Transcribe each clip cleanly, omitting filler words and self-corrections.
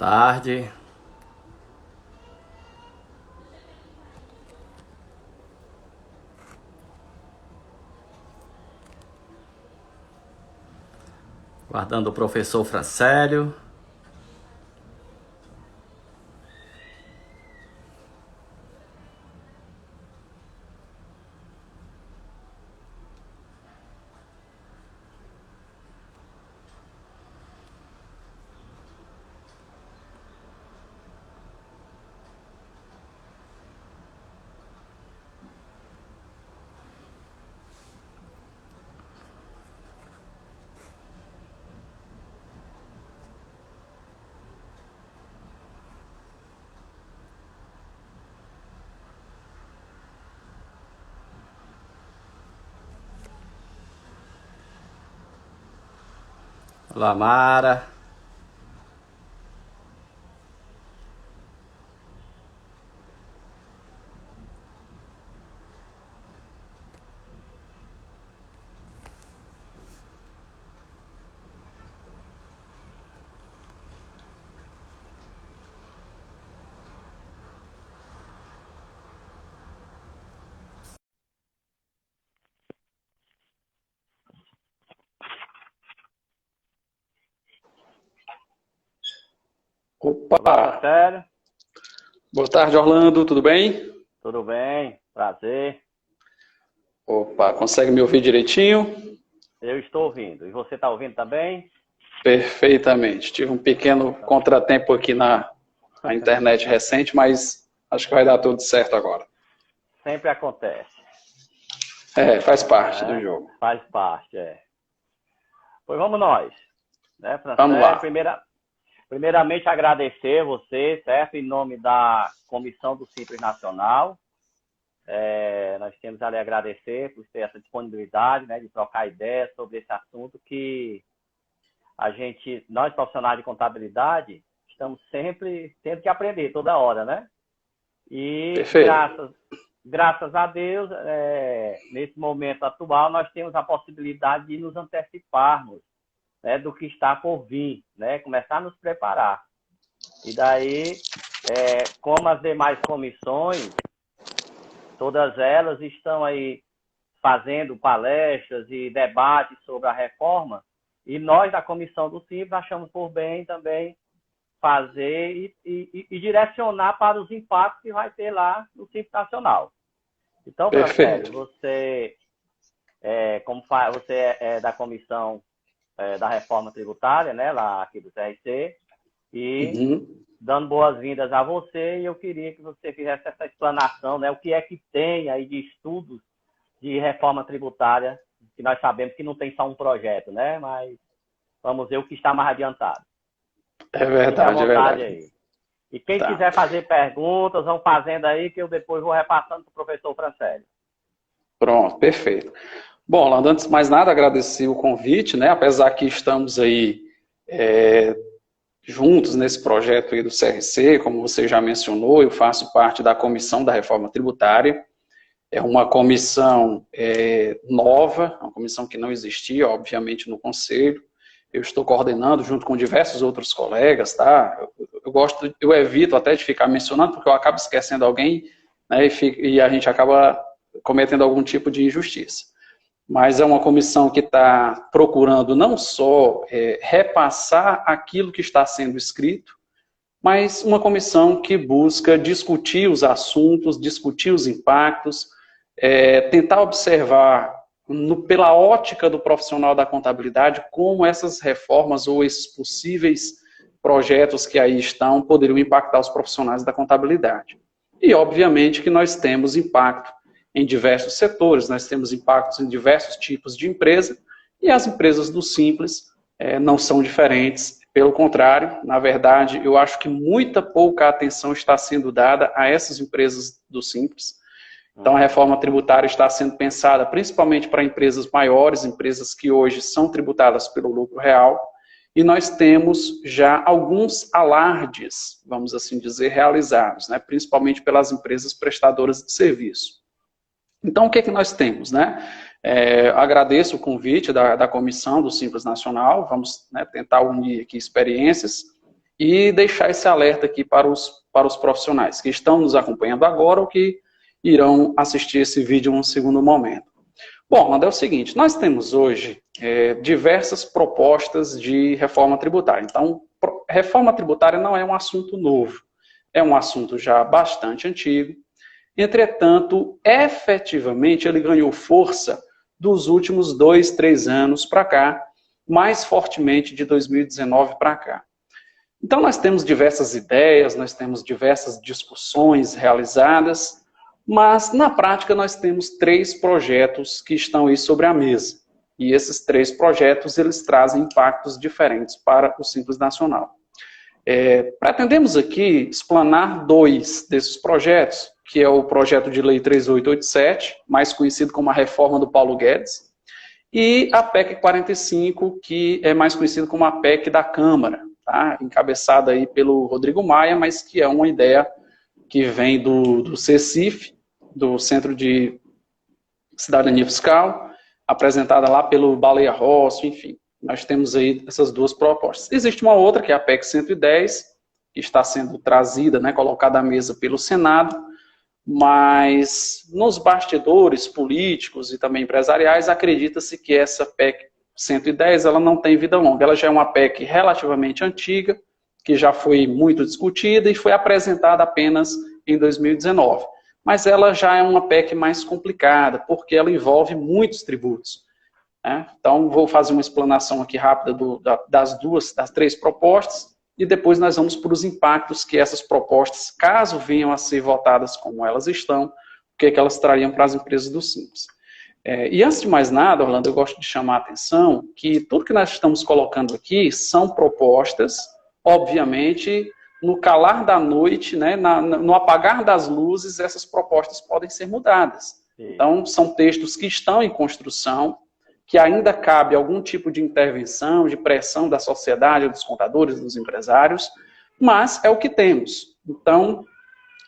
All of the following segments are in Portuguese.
tarde. Guardando o professor Francélio. Olá, Mara. Olá, Opa! Francélio. Boa tarde, Orlando, tudo bem? Tudo bem? Prazer. Opa, consegue me ouvir direitinho? Eu estou ouvindo. E você está ouvindo também? Perfeitamente. Tive um pequeno contratempo aqui na internet recente, mas acho que vai dar tudo certo agora. Sempre acontece, Faz parte do né? jogo. Faz parte, é. Pois vamos nós, né, Vamos Francélio? lá. Primeiramente agradecer você, certo? Em nome da Comissão do Simples Nacional. Nós temos ali a agradecer por ter essa disponibilidade, né, de trocar ideias sobre esse assunto que nós profissionais de contabilidade, estamos sempre tendo que aprender toda hora, né? E Perfeito. graças a Deus, nesse momento atual, nós temos a possibilidade de nos anteciparmos, né, do que está por vir, né? Começar a nos preparar. E daí, como as demais comissões, todas elas estão aí fazendo palestras e debates sobre a reforma, e nós da Comissão do Simples achamos por bem também fazer e direcionar para os impactos que vai ter lá no Simples Nacional. Então, Francélio, Perfeito. você, você é da Comissão da Reforma Tributária, né, lá aqui do TRC, e Uhum. dando boas-vindas a você, e eu queria que você fizesse essa explanação, né, o que é que tem aí de estudos de reforma tributária, que nós sabemos que não tem só um projeto, né, mas vamos ver o que está mais adiantado. É Fique à verdade, é vontade verdade. aí. E quem Tá. quiser fazer perguntas, vão fazendo aí, que eu depois vou repassando para o professor Francélio. Pronto, perfeito. Bom, Orlando, antes de mais nada, agradecer o convite, né? Apesar que estamos aí juntos nesse projeto aí do CRC, como você já mencionou, eu faço parte da Comissão da Reforma Tributária. É uma comissão nova, uma comissão que não existia, obviamente, no Conselho. Eu estou coordenando junto com diversos outros colegas, tá? Eu evito até de ficar mencionando, porque eu acabo esquecendo alguém, né? E a gente acaba cometendo algum tipo de injustiça. Mas é uma comissão que está procurando não só repassar aquilo que está sendo escrito, mas uma comissão que busca discutir os assuntos, discutir os impactos, tentar observar pela ótica do profissional da contabilidade como essas reformas ou esses possíveis projetos que aí estão poderiam impactar os profissionais da contabilidade. E, obviamente, que nós temos impacto em diversos setores, nós temos impactos em diversos tipos de empresa, e as empresas do Simples não são diferentes. Pelo contrário, na verdade, eu acho que muita pouca atenção está sendo dada a essas empresas do Simples. Então, a reforma tributária está sendo pensada principalmente para empresas maiores, empresas que hoje são tributadas pelo lucro real, e nós temos já alguns alardes, vamos assim dizer, realizados, né? Principalmente pelas empresas prestadoras de serviço. Então, o que é que nós temos, né? Agradeço o convite da Comissão do Simples Nacional, vamos, né, tentar unir aqui experiências, e deixar esse alerta aqui para os profissionais que estão nos acompanhando agora ou que irão assistir esse vídeo em um segundo momento. Bom, Orlando, é o seguinte, nós temos hoje diversas propostas de reforma tributária. Então, reforma tributária não é um assunto novo, é um assunto já bastante antigo. Entretanto, efetivamente, ele ganhou força dos últimos 2, 3 anos para cá, mais fortemente de 2019 para cá. Então, nós temos diversas ideias, nós temos diversas discussões realizadas, mas, na prática, nós temos 3 projetos que estão aí sobre a mesa. E esses 3 projetos, eles trazem impactos diferentes para o Simples Nacional. Pretendemos aqui explanar 2 desses projetos, que é o projeto de lei 3887, mais conhecido como a reforma do Paulo Guedes, e a PEC 45, que é mais conhecido como a PEC da Câmara, tá? Encabeçada aí pelo Rodrigo Maia, mas que é uma ideia que vem do CECIF, do Centro de Cidadania Fiscal, apresentada lá pelo Baleia Rossi, enfim. Nós temos aí essas 2 propostas. Existe uma outra, que é a PEC 110, que está sendo trazida, né, colocada à mesa pelo Senado, mas nos bastidores políticos e também empresariais, acredita-se que essa PEC 110 ela não tem vida longa. Ela já é uma PEC relativamente antiga, que já foi muito discutida e foi apresentada apenas em 2019. Mas ela já é uma PEC mais complicada, porque ela envolve muitos tributos. Né? Então, vou fazer uma explanação aqui rápida das 3 propostas, e depois nós vamos para os impactos que essas propostas, caso venham a ser votadas como elas estão, o que elas trariam para as empresas do Simples. E antes de mais nada, Orlando, eu gosto de chamar a atenção que tudo que nós estamos colocando aqui são propostas, obviamente, no calar da noite, né, no apagar das luzes, essas propostas podem ser mudadas. Sim. Então, são textos que estão em construção, que ainda cabe algum tipo de intervenção, de pressão da sociedade, dos contadores, dos empresários, mas é o que temos. Então,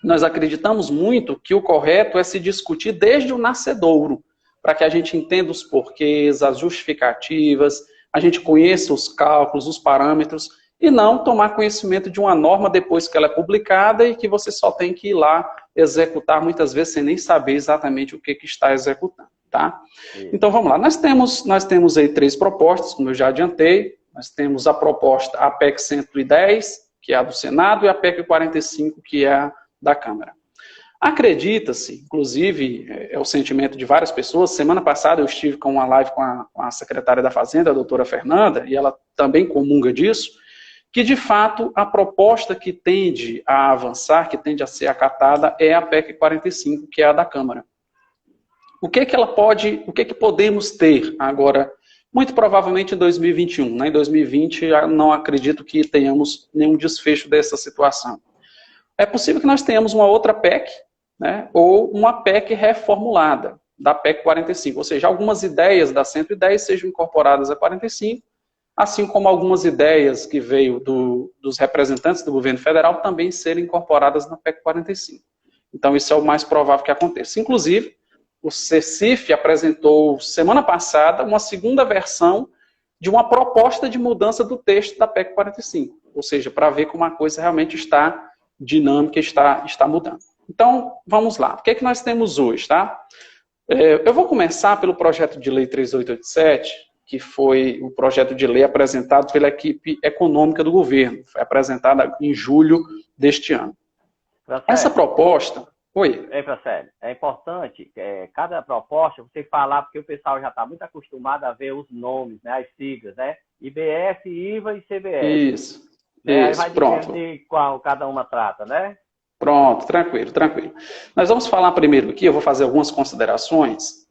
nós acreditamos muito que o correto é se discutir desde o nascedouro, para que a gente entenda os porquês, as justificativas, a gente conheça os cálculos, os parâmetros, e não tomar conhecimento de uma norma depois que ela é publicada e que você só tem que ir lá executar, muitas vezes sem nem saber exatamente o que está executando. Tá? Então vamos lá, nós temos aí 3 propostas, como eu já adiantei. Nós temos a proposta, a PEC 110, que é a do Senado, e a PEC 45, que é a da Câmara. Acredita-se, inclusive, é o sentimento de várias pessoas. Semana passada eu estive com uma live com a secretária da Fazenda, a doutora Fernanda, e ela também comunga disso, que de fato a proposta que tende a avançar, que tende a ser acatada, é a PEC 45, que é a da Câmara. O que podemos ter agora, muito provavelmente em 2021, né? Em 2020 eu não acredito que tenhamos nenhum desfecho dessa situação. É possível que nós tenhamos uma outra PEC, né? Ou uma PEC reformulada da PEC 45, ou seja, algumas ideias da 110 sejam incorporadas a 45, assim como algumas ideias que veio dos representantes do governo federal também serem incorporadas na PEC 45. Então isso é o mais provável que aconteça. Inclusive, o CECIF apresentou semana passada uma segunda versão de uma proposta de mudança do texto da PEC 45. Ou seja, para ver como a coisa realmente está dinâmica, está mudando. Então, vamos lá. O que é que nós temos hoje, tá? Eu vou começar pelo projeto de lei 3887, que foi o projeto de lei apresentado pela equipe econômica do governo. Foi apresentada em julho deste ano. Essa proposta... Oi. Pracelli, é importante, cada proposta, você falar, porque o pessoal já está muito acostumado a ver os nomes, né, as siglas, né? IBS, IVA e CBS. Isso, né? isso, Aí vai pronto. De qual cada uma trata, né? Pronto, tranquilo. Nós vamos falar primeiro aqui, eu vou fazer algumas considerações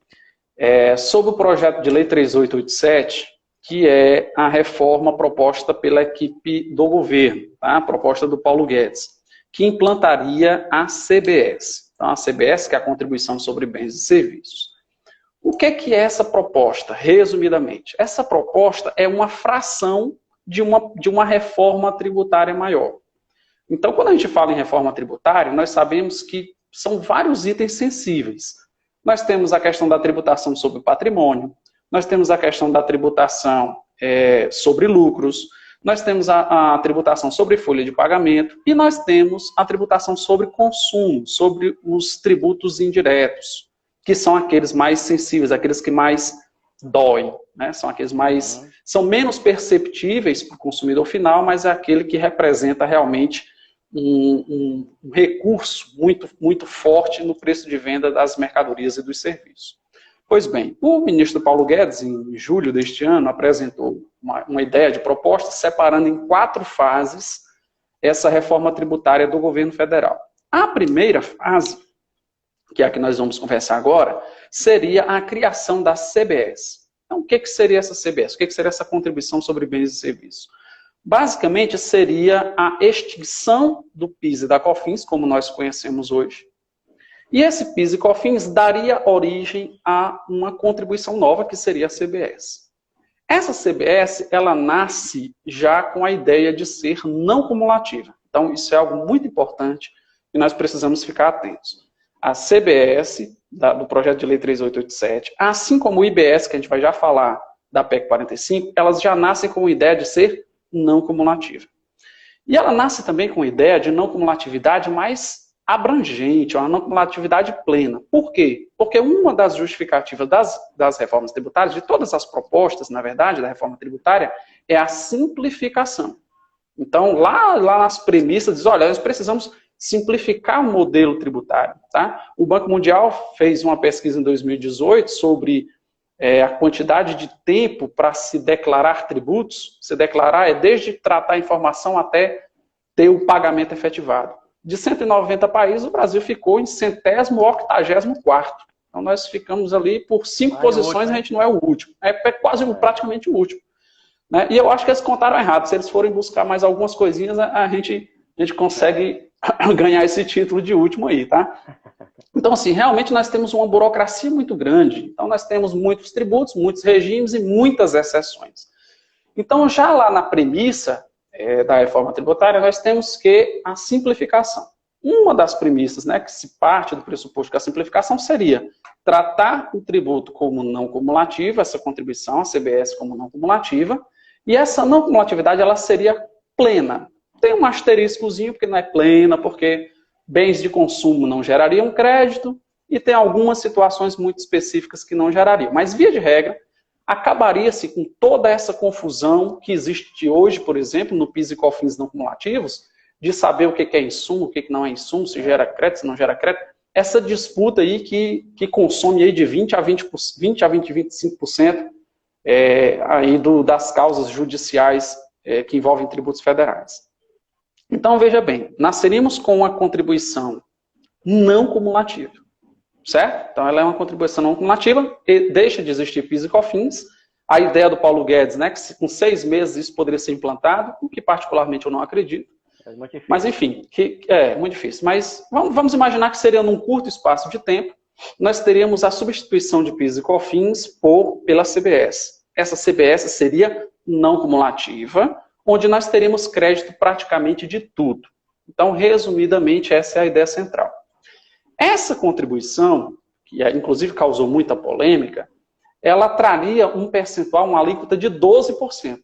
sobre o projeto de lei 3887, que é a reforma proposta pela equipe do governo, tá? A proposta do Paulo Guedes, que implantaria a CBS. Então, a CBS, que é a Contribuição sobre Bens e Serviços. O que é essa proposta, resumidamente? Essa proposta é uma fração de uma reforma tributária maior. Então, quando a gente fala em reforma tributária, nós sabemos que são vários itens sensíveis. Nós temos a questão da tributação sobre o patrimônio, nós temos a questão da tributação sobre lucros, nós temos a tributação sobre folha de pagamento e nós temos a tributação sobre consumo, sobre os tributos indiretos, que são aqueles mais sensíveis, aqueles que mais doem, né? São aqueles mais, são menos perceptíveis para o consumidor final, mas é aquele que representa realmente um recurso muito, muito forte no preço de venda das mercadorias e dos serviços. Pois bem, o ministro Paulo Guedes, em julho deste ano, apresentou uma ideia de proposta separando em 4 fases essa reforma tributária do governo federal. A primeira fase, que é a que nós vamos conversar agora, seria a criação da CBS. Então, o que seria essa CBS? O que seria essa contribuição sobre bens e serviços? Basicamente, seria a extinção do PIS e da COFINS, como nós conhecemos hoje. E esse PIS e COFINS daria origem a uma contribuição nova, que seria a CBS. Essa CBS, ela nasce já com a ideia de ser não cumulativa. Então, isso é algo muito importante e nós precisamos ficar atentos. A CBS, do projeto de lei 3887, assim como o IBS, que a gente vai já falar da PEC 45, elas já nascem com a ideia de ser não cumulativa. E ela nasce também com a ideia de não cumulatividade mais abrangente, uma não cumulatividade plena. Por quê? Porque uma das justificativas das reformas tributárias, de todas as propostas, na verdade, da reforma tributária, é a simplificação. Então, lá nas premissas, diz, olha, nós precisamos simplificar o modelo tributário. Tá? O Banco Mundial fez uma pesquisa em 2018 sobre a quantidade de tempo para se declarar tributos. Se declarar é desde tratar a informação até ter o pagamento efetivado. De 190 países, o Brasil ficou em 184º. Então, nós ficamos ali por 5 posições, a gente não é o último. É praticamente o último. Né? E eu acho que eles contaram errado. Se eles forem buscar mais algumas coisinhas, a gente consegue ganhar esse título de último aí, tá? Então, assim, realmente nós temos uma burocracia muito grande. Então, nós temos muitos tributos, muitos regimes e muitas exceções. Então, já lá na premissa da reforma tributária, nós temos que a simplificação. Uma das premissas, né, que se parte do pressuposto que a simplificação seria tratar o tributo como não cumulativo, essa contribuição, a CBS como não cumulativa, e essa não cumulatividade ela seria plena. Tem um asteriscozinho, porque não é plena, porque bens de consumo não gerariam crédito, e tem algumas situações muito específicas que não gerariam. Mas, via de regra, acabaria-se com toda essa confusão que existe hoje, por exemplo, no PIS e COFINS não cumulativos, de saber o que é insumo, o que não é insumo, se gera crédito, se não gera crédito. Essa disputa aí que consome aí de 20 a 25% aí das causas judiciais que envolvem tributos federais. Então, veja bem, nasceríamos com uma contribuição não cumulativa. Certo? Então, ela é uma contribuição não cumulativa, e deixa de existir PIS e COFINS. A ideia do Paulo Guedes, né, que com 6 meses isso poderia ser implantado, o que particularmente eu não acredito. É muito difícil. Mas, enfim, é muito difícil. Mas vamos imaginar que seria num curto espaço de tempo, nós teríamos a substituição de PIS e COFINS pela CBS. Essa CBS seria não cumulativa, onde nós teríamos crédito praticamente de tudo. Então, resumidamente, essa é a ideia central. Essa contribuição, que inclusive causou muita polêmica, ela traria um percentual, uma alíquota de 12%.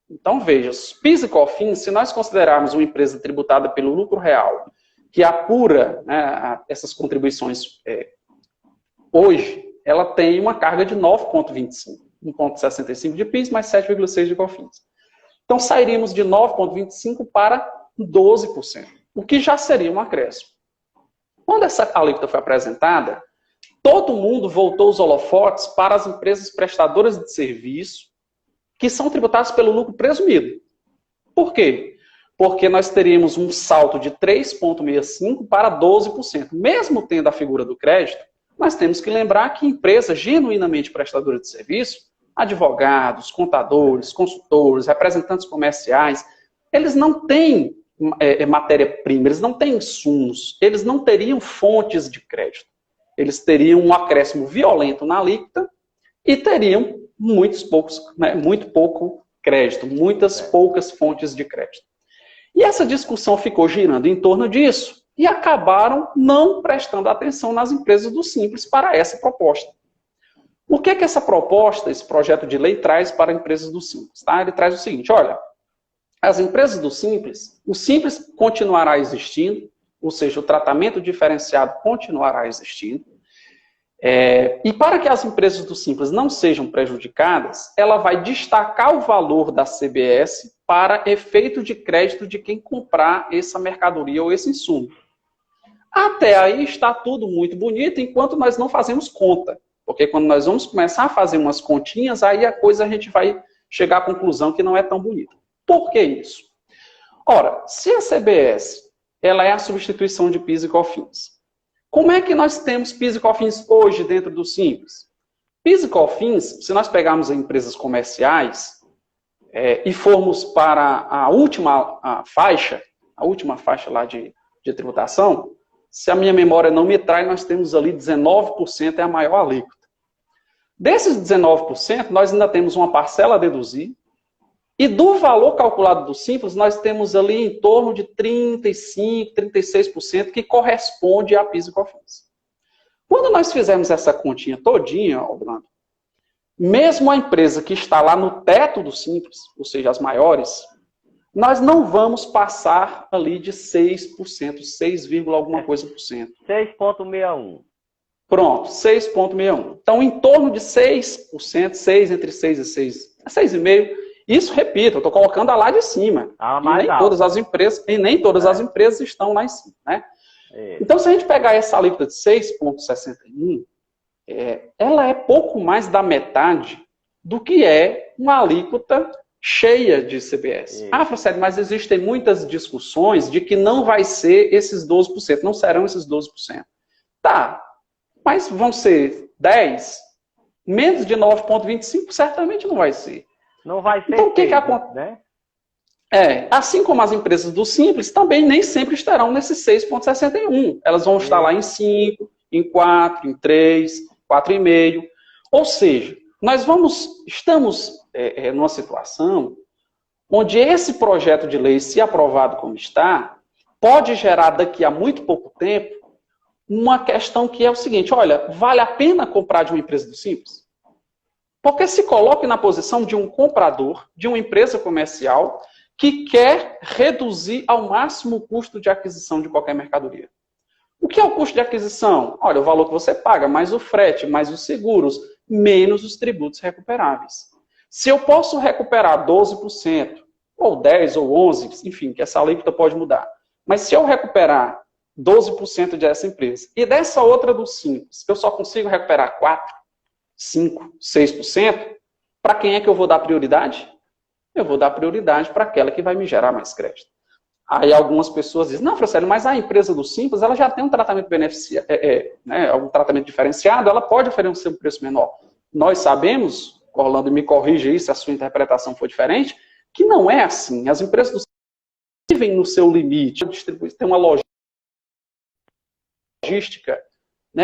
Então, veja, PIS e COFINS, se nós considerarmos uma empresa tributada pelo lucro real, que apura, né, essas contribuições hoje, ela tem uma carga de 9,25%. 1,65% de PIS mais 7,6% de COFINS. Então, sairíamos de 9,25% para 12%, o que já seria um acréscimo. Quando essa alíquota foi apresentada, todo mundo voltou os holofotes para as empresas prestadoras de serviço que são tributadas pelo lucro presumido. Por quê? Porque nós teríamos um salto de 3,65% para 12%. Mesmo tendo a figura do crédito, nós temos que lembrar que empresas genuinamente prestadoras de serviço, advogados, contadores, consultores, representantes comerciais, eles não têm matéria-prima, eles não têm insumos, eles não teriam fontes de crédito. Eles teriam um acréscimo violento na alíquota e teriam muito pouco crédito, muitas poucas fontes de crédito. E essa discussão ficou girando em torno disso e acabaram não prestando atenção nas empresas do Simples para essa proposta. O que é que essa proposta, esse projeto de lei traz para empresas do Simples? Tá? Ele traz o seguinte, olha, as empresas do Simples, o Simples continuará existindo, ou seja, o tratamento diferenciado continuará existindo. E para que as empresas do Simples não sejam prejudicadas, ela vai destacar o valor da CBS para efeito de crédito de quem comprar essa mercadoria ou esse insumo. Até aí está tudo muito bonito, enquanto nós não fazemos conta. Porque quando nós vamos começar a fazer umas continhas, aí a gente vai chegar à conclusão que não é tão bonita. Por que isso? Ora, se a CBS ela é a substituição de PIS e COFINS, como é que nós temos PIS e COFINS hoje dentro do Simples? PIS e COFINS, se nós pegarmos empresas comerciais e formos para a última faixa lá de tributação, se a minha memória não me trai, nós temos ali 19% é a maior alíquota. Desses 19%, nós ainda temos uma parcela a deduzir, e do valor calculado do Simples, nós temos ali em torno de 35%, 36% que corresponde a PIS e COFINS. Quando nós fizermos essa continha todinha, Orlando, mesmo a empresa que está lá no teto do Simples, ou seja, as maiores, nós não vamos passar ali de 6%, 6, alguma coisa por cento. 6,61. Pronto, 6,61. Então, em torno de 6%, 6 entre 6 e 6, 6,5%. Isso, repito, eu estou colocando a lá de cima. E nem todas as empresas estão lá em cima, né? Então, se a gente pegar essa alíquota de 6,61, ela é pouco mais da metade do que é uma alíquota cheia de CBS. Francélio, mas existem muitas discussões de que não vai ser esses 12%, não serão esses 12%. Tá, mas vão ser 10%? Menos de 9,25% certamente não vai ser. Não vai ser. Então, o que acontece? Né? Assim como as empresas do Simples, também nem sempre estarão nesse 6,61. Elas vão estar lá em 5, em 4, em 3, 4,5. Ou seja, nós estamos numa situação onde esse projeto de lei, se aprovado como está, pode gerar daqui a muito pouco tempo uma questão que é o seguinte: olha, vale a pena comprar de uma empresa do Simples? Porque se coloque na posição de um comprador, de uma empresa comercial, que quer reduzir ao máximo o custo de aquisição de qualquer mercadoria. O que é o custo de aquisição? Olha, o valor que você paga, mais o frete, mais os seguros, menos os tributos recuperáveis. Se eu posso recuperar 12%, ou 10%, ou 11%, enfim, que essa alíquota pode mudar. Mas se eu recuperar 12% dessa empresa e dessa outra do Simples, eu só consigo recuperar 4%, 5%, 6%, para quem é que eu vou dar prioridade? Eu vou dar prioridade para aquela que vai me gerar mais crédito. Aí algumas pessoas dizem: não, Francélio, mas a empresa do Simples, ela já tem um tratamento um tratamento diferenciado, ela pode oferecer um preço menor. Nós sabemos, Orlando, me corrija aí se a sua interpretação for diferente, que não é assim. As empresas do Simples vivem no seu limite, tem uma logística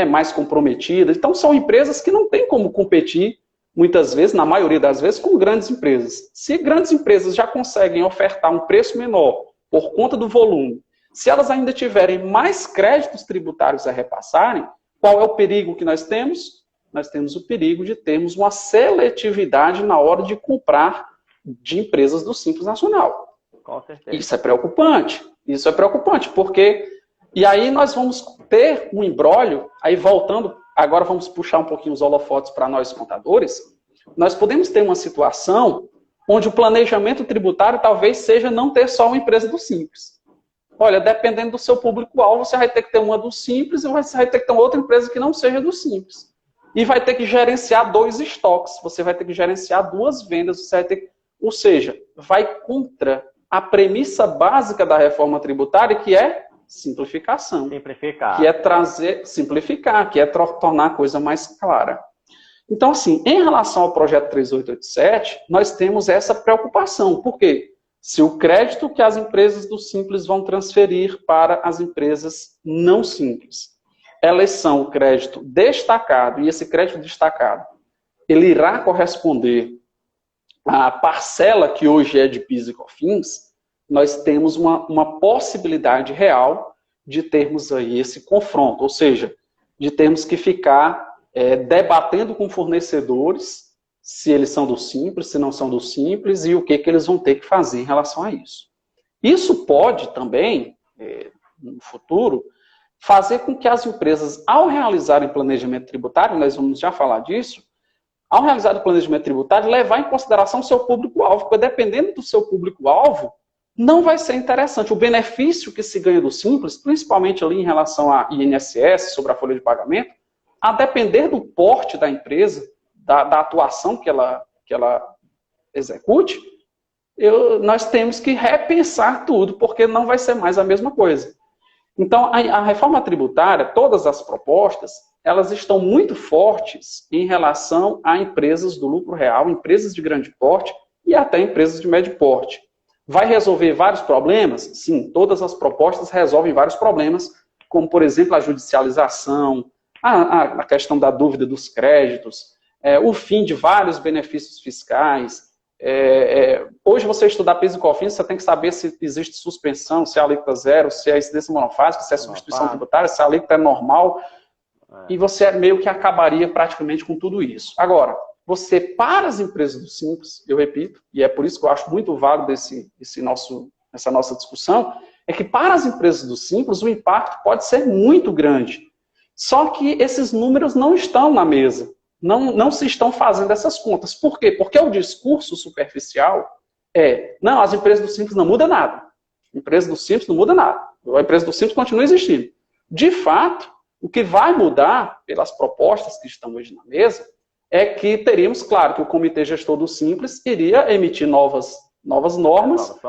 mais comprometida. Então, são empresas que não têm como competir, muitas vezes, na maioria das vezes, com grandes empresas. Se grandes empresas já conseguem ofertar um preço menor por conta do volume, se elas ainda tiverem mais créditos tributários a repassarem, qual é o perigo que nós temos? Nós temos o perigo de termos uma seletividade na hora de comprar de empresas do Simples Nacional. Com certeza. Isso é preocupante, porque... E aí nós vamos ter um imbróglio, aí voltando, agora vamos puxar um pouquinho os holofotes para nós contadores, nós podemos ter uma situação onde o planejamento tributário talvez seja não ter só uma empresa do Simples. Olha, dependendo do seu público-alvo, você vai ter que ter uma do Simples e você vai ter que ter uma outra empresa que não seja do Simples. E vai ter que gerenciar 2 estoques, você vai ter que gerenciar 2 vendas, você vai ter que... Ou seja, vai contra a premissa básica da reforma tributária, que é simplificação. Simplificar. Que é simplificar, que é tornar a coisa mais clara. Então, assim, em relação ao projeto 3887, nós temos essa preocupação. Por quê? Se o crédito que as empresas do Simples vão transferir para as empresas não simples, elas são o crédito destacado, e esse crédito destacado, ele irá corresponder à parcela que hoje é de PIS e COFINS, nós temos uma possibilidade real de termos aí esse confronto, ou seja, de termos que ficar debatendo com fornecedores se eles são do Simples, se não são do Simples, e o que eles vão ter que fazer em relação a isso. Isso pode também, no futuro, fazer com que as empresas, ao realizarem planejamento tributário, nós vamos já falar disso, ao realizar o planejamento tributário, levar em consideração o seu público-alvo, porque dependendo do seu público-alvo, não vai ser interessante. O benefício que se ganha do Simples, principalmente ali em relação a INSS, sobre a folha de pagamento, a depender do porte da empresa, da atuação que ela execute, nós temos que repensar tudo, porque não vai ser mais a mesma coisa. Então, a reforma tributária, todas as propostas, elas estão muito fortes em relação a empresas do lucro real, empresas de grande porte e até empresas de médio porte. Vai resolver vários problemas? Sim, todas as propostas resolvem vários problemas, como, por exemplo, a judicialização, a questão da dúvida dos créditos, o fim de vários benefícios fiscais. Hoje, você estudar PIS e COFINS, você tem que saber se existe suspensão, se é alíquota zero, se é incidência monofásica, se é substituição tributária, se a alíquota é normal, e você meio que acabaria praticamente com tudo isso. Agora, você, para as empresas do Simples, eu repito, e é por isso que eu acho muito válido essa nossa discussão, é que para as empresas do Simples, o impacto pode ser muito grande. Só que esses números não estão na mesa. Não se estão fazendo essas contas. Por quê? Porque o discurso superficial não, as empresas do Simples não mudam nada. A empresa do Simples não muda nada. A empresa do Simples continua existindo. De fato, o que vai mudar, pelas propostas que estão hoje na mesa, é que teríamos, claro, que o Comitê Gestor do Simples iria emitir novas normas,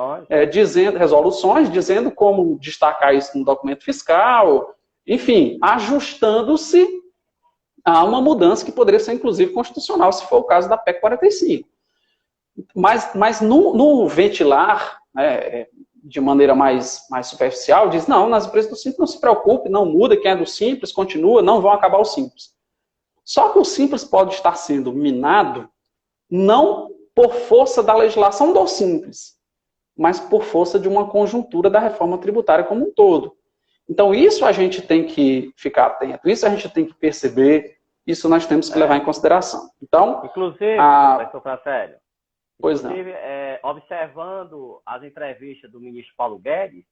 resoluções, dizendo como destacar isso no documento fiscal, enfim, ajustando-se a uma mudança que poderia ser, inclusive, constitucional, se for o caso da PEC 45. Mas no ventilar, de maneira mais superficial, diz, não, nas empresas do Simples não se preocupe, não muda, quem é do Simples continua, não vão acabar o Simples. Só que o Simples pode estar sendo minado não por força da legislação do Simples, mas por força de uma conjuntura da reforma tributária como um todo. Então, isso a gente tem que ficar atento, isso a gente tem que perceber, isso nós temos que levar em consideração. Então, inclusive, professor Francélio, observando as entrevistas do ministro Paulo Guedes,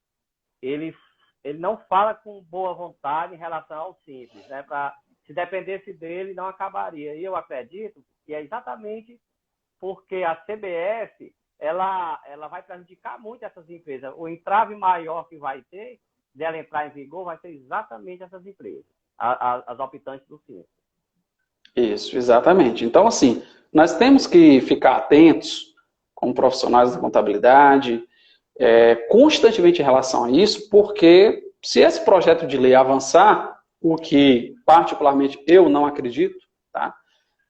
ele não fala com boa vontade em relação ao Simples, né? Se dependesse dele, não acabaria. E eu acredito que é exatamente porque a CBF ela vai prejudicar muito essas empresas. O entrave maior que vai ter dela entrar em vigor vai ser exatamente essas empresas, as optantes do Simples. Isso, exatamente. Então, assim, nós temos que ficar atentos como profissionais da contabilidade, constantemente em relação a isso, porque se esse projeto de lei avançar, o que particularmente eu não acredito, tá?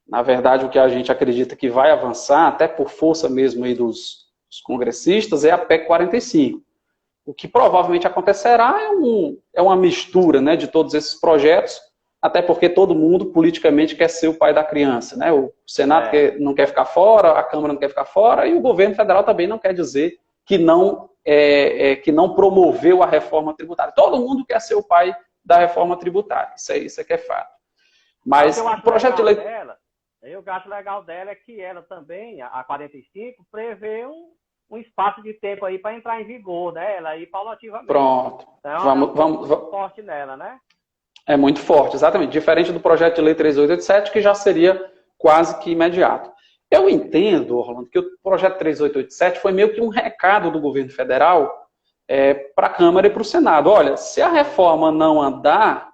Na verdade, o que a gente acredita que vai avançar, até por força mesmo aí dos congressistas, é a PEC 45. O que provavelmente acontecerá é uma mistura, né, de todos esses projetos, até porque todo mundo politicamente quer ser o pai da criança, né? O Senado não quer ficar fora, a Câmara não quer ficar fora, e o governo federal também não quer dizer que não promoveu a reforma tributária. Todo mundo quer ser o pai da reforma tributária, isso é que é fato. Mas o projeto de lei... Eu acho legal dela é que ela também, a 45, prevê um espaço de tempo aí para entrar em vigor, né? Ela aí paulativamente. Pronto. Então, vamos forte nela, né? É muito forte, exatamente. Diferente do projeto de lei 3887, que já seria quase que imediato. Eu entendo, Orlando, que o projeto 3887 foi meio que um recado do governo federal para a Câmara e para o Senado. Olha, se a reforma não andar,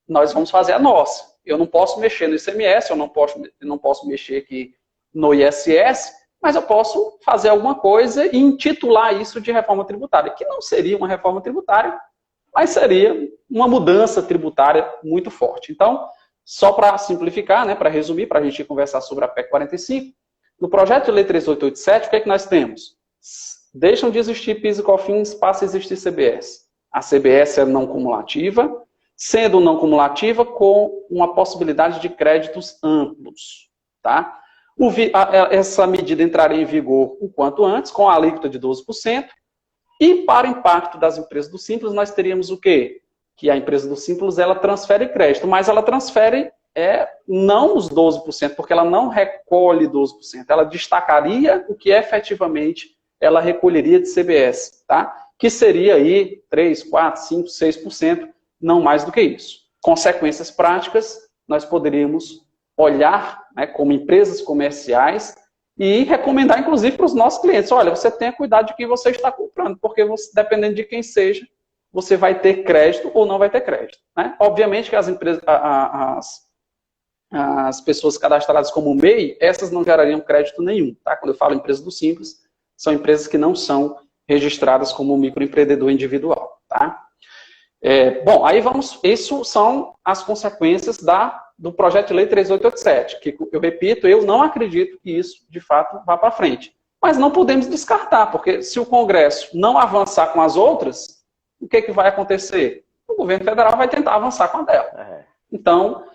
nós vamos fazer a nossa. Eu não posso mexer no ICMS, eu não posso mexer aqui no ISS, mas eu posso fazer alguma coisa e intitular isso de reforma tributária, que não seria uma reforma tributária, mas seria uma mudança tributária muito forte. Então, só para simplificar, né, para resumir, para a gente conversar sobre a PEC 45, no projeto de lei 3887, o que é que nós temos? Deixam de existir PIS e COFINS, passa a existir CBS. A CBS é não cumulativa, sendo não cumulativa com uma possibilidade de créditos amplos. Tá? Essa medida entraria em vigor o quanto antes, com a alíquota de 12%, e para impacto das empresas do Simples, nós teríamos o quê? Que a empresa do Simples, ela transfere crédito, mas ela transfere é não os 12%, porque ela não recolhe 12%, ela destacaria o que efetivamente ela recolheria de CBS, tá? Que seria aí 3, 4, 5, 6%, não mais do que isso. Consequências práticas, nós poderíamos olhar, né, como empresas comerciais e recomendar, inclusive, para os nossos clientes, olha, você tenha cuidado de quem você está comprando, porque você, dependendo de quem seja, você vai ter crédito ou não vai ter crédito, né? Obviamente que as empresas, as pessoas cadastradas como MEI, essas não gerariam crédito nenhum, tá? Quando eu falo empresas do Simples, são empresas que não são registradas como microempreendedor individual, tá? Bom, aí vamos, isso são as consequências do projeto de lei 3887, que eu repito, eu não acredito que isso, de fato, vá para frente. Mas não podemos descartar, porque se o Congresso não avançar com as outras, o que vai acontecer? O governo federal vai tentar avançar com a dela. Então,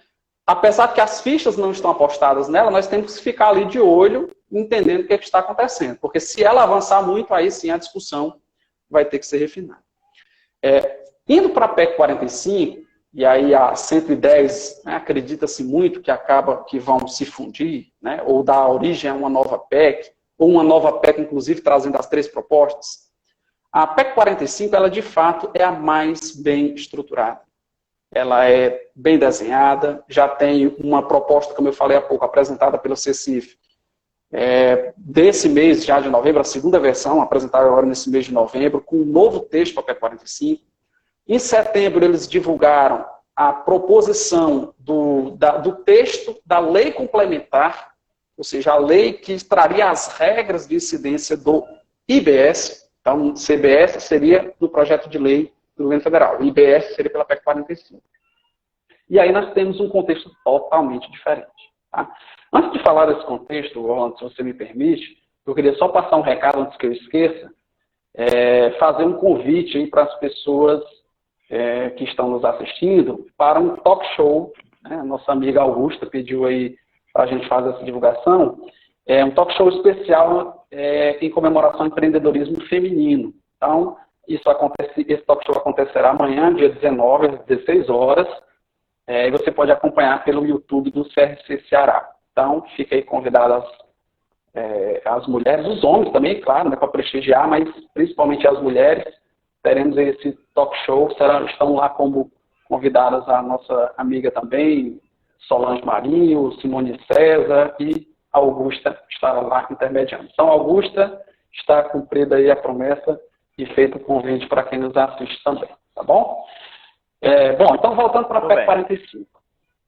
apesar que as fichas não estão apostadas nela, nós temos que ficar ali de olho, entendendo o que está acontecendo. Porque se ela avançar muito, aí sim a discussão vai ter que ser refinada. Indo para a PEC 45, e aí a 110, né, acredita-se muito que vão se fundir, né, ou dar origem a uma nova PEC, ou uma nova PEC, inclusive, trazendo as 3 propostas. A PEC 45, ela de fato é a mais bem estruturada. Ela é bem desenhada, já tem uma proposta, como eu falei há pouco, apresentada pelo CECIF, desse mês já de novembro, a segunda versão, apresentada agora nesse mês de novembro, com um novo texto para a PEC 45. Em setembro, eles divulgaram a proposição do texto da lei complementar, ou seja, a lei que traria as regras de incidência do IBS. Então, CBS seria do projeto de lei do governo federal, IBS seria pela PEC 45. E aí nós temos um contexto totalmente diferente. Tá? Antes de falar desse contexto, Orlando, se você me permite, eu queria só passar um recado antes que eu esqueça, fazer um convite aí para as pessoas que estão nos assistindo para um talk show, né? A nossa amiga Augusta pediu aí para a gente fazer essa divulgação, um talk show especial em comemoração ao empreendedorismo feminino. Então, esse talk show acontecerá amanhã, dia 19, às 16 horas, e você pode acompanhar pelo YouTube do CRC Ceará. Então, fica aí convidadas as mulheres, os homens também, claro, né, para prestigiar, mas principalmente as mulheres. Teremos esse talk show, estão lá como convidadas a nossa amiga também, Solange Marinho, Simone César e Augusta estará lá intermediando. Então, Augusta está cumprida aí a promessa e feito o convite para quem nos assiste também, tá bom? Bom, então voltando para a PEC 45.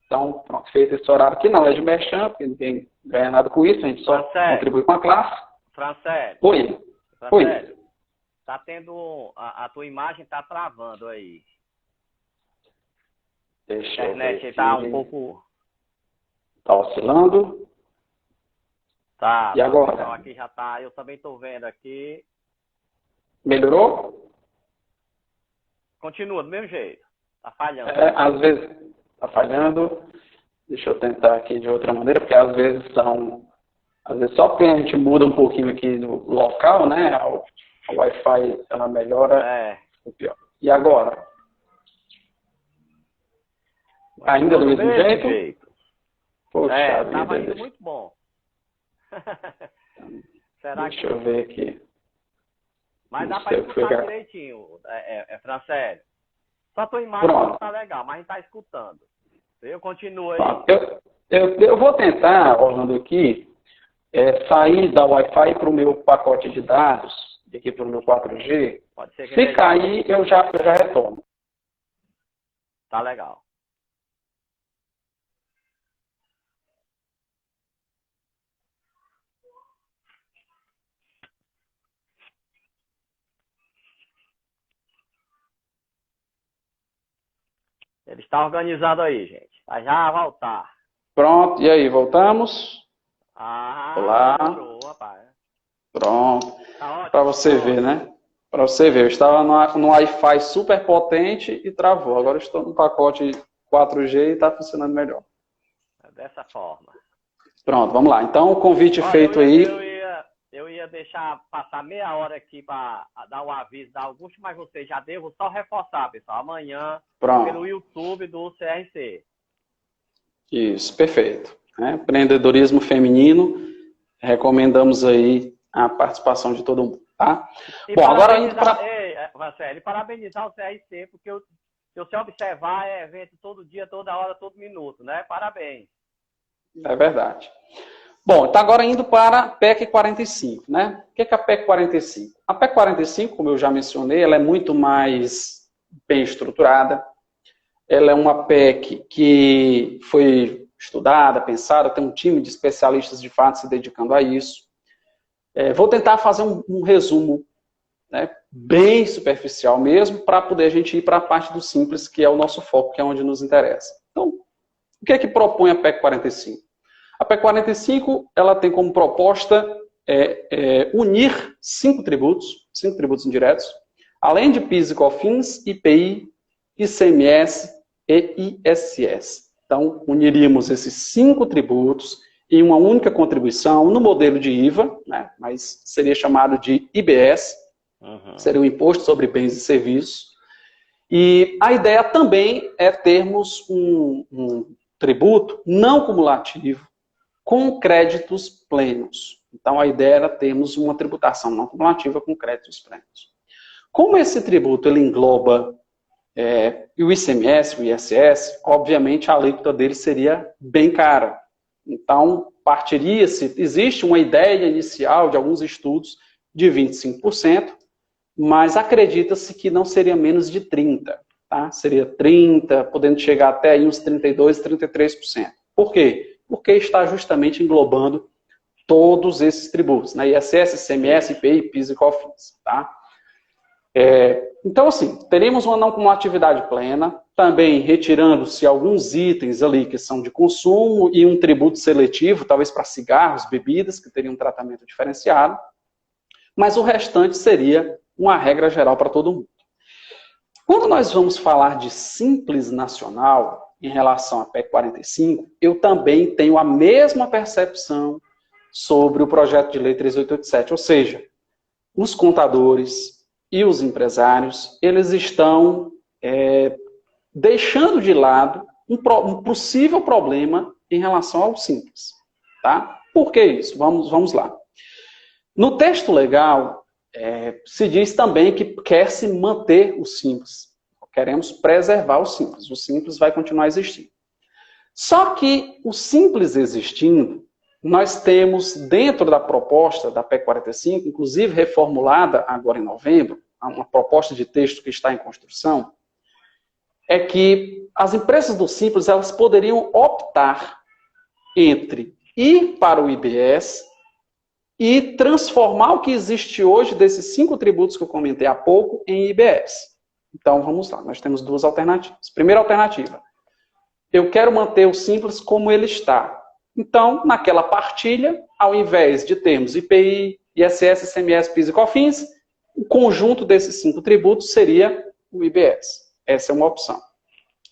Então, pronto, feito esse horário aqui, não é de merchan, porque ninguém ganha nada com isso, a gente só contribui com a classe. Francélio. Oi. Francélio. Tá tendo. A tua imagem tá travando aí. Deixa a internet está um pouco. Tá oscilando. Tá. E agora? Então aqui já tá. Eu também tô vendo aqui. Melhorou? Continua do mesmo jeito. Tá falhando. Às vezes tá falhando. Deixa eu tentar aqui de outra maneira, porque às vezes só porque a gente muda um pouquinho aqui no local, né? A Wi-Fi ela melhora o pior. E agora? Ainda do mesmo jeito? Poxa vida. Tava indo muito bom. Será Deixa eu ver aqui. Mas dá para escutar direitinho, Francélio. Só tua imagem não tá legal, mas a gente tá escutando. Eu continuo aí. Eu vou tentar, Orlando, aqui, sair da Wi-Fi para o meu pacote de dados, aqui para o meu 4G. Pode ser que se cair, eu já retorno. Tá legal. Ele está organizado aí, gente. Vai já voltar. Pronto, e aí, voltamos? Olá. Melhorou, rapaz. Pronto. Tá para você ver, né? Para você ver, eu estava no Wi-Fi super potente e travou. Agora eu estou no pacote 4G e está funcionando melhor. É dessa forma. Pronto, vamos lá. Então, o convite feito aí. Eu ia deixar passar meia hora aqui para dar um aviso da Augusto, mas você já deu. Vou só reforçar, pessoal. Amanhã, pelo YouTube do CRC. Isso, perfeito. Empreendedorismo feminino, recomendamos aí a participação de todo mundo, tá? E bom, agora indo para... Marcelo, parabenizar o CRC, porque se você observar, é evento todo dia, toda hora, todo minuto, né? Parabéns. É verdade. Bom, então agora indo para a PEC 45, né? O que é a PEC 45? A PEC 45, como eu já mencionei, ela é muito mais bem estruturada. Ela é uma PEC que foi estudada, pensada, tem um time de especialistas de fato se dedicando a isso. Vou tentar fazer um resumo, né, bem superficial mesmo, para poder a gente ir para a parte do simples, que é o nosso foco, que é onde nos interessa. Então, o que é que propõe a PEC 45? A PEC 45, ela tem como proposta unir 5 tributos indiretos, além de PIS e COFINS, IPI, ICMS e ISS. Então, uniríamos esses 5 tributos em uma única contribuição no modelo de IVA, né, mas seria chamado de IBS, seria o Imposto sobre Bens e Serviços. E a ideia também é termos um tributo não cumulativo com créditos plenos. Então, a ideia era termos uma tributação não cumulativa com créditos plenos. Como esse tributo ele engloba o ICMS, o ISS, obviamente a alíquota dele seria bem cara. Então, partiria-se, existe uma ideia inicial de alguns estudos de 25%, mas acredita-se que não seria menos de 30%. Tá? Seria 30%, podendo chegar até aí uns 32%, 33%. Por quê? Porque está justamente englobando todos esses tributos, né? ISS, ICMS, IPI, PIS e COFINS, tá? Então, assim, teremos uma não cumulatividade plena, também retirando-se alguns itens ali que são de consumo e um tributo seletivo, talvez para cigarros, bebidas, que teriam um tratamento diferenciado, mas o restante seria uma regra geral para todo mundo. Quando nós vamos falar de Simples Nacional, em relação à PEC 45, eu também tenho a mesma percepção sobre o projeto de lei 3887, ou seja, os contadores e os empresários, eles estão deixando de lado um possível problema em relação ao Simples. Tá? Por que isso? Vamos lá. No texto legal, se diz também que quer-se manter o Simples. Queremos preservar o Simples. O Simples vai continuar existindo. Só que o Simples existindo, nós temos dentro da proposta da PEC 45, inclusive reformulada agora em novembro, uma proposta de texto que está em construção, é que as empresas do Simples elas poderiam optar entre ir para o IBS e transformar o que existe hoje desses 5 tributos que eu comentei há pouco em IBS. Então, vamos lá. Nós temos 2 alternativas. Primeira alternativa. Eu quero manter o Simples como ele está. Então, naquela partilha, ao invés de termos IPI, ISS, ICMS, PIS e COFINS, o conjunto desses 5 tributos seria o IBS. Essa é uma opção.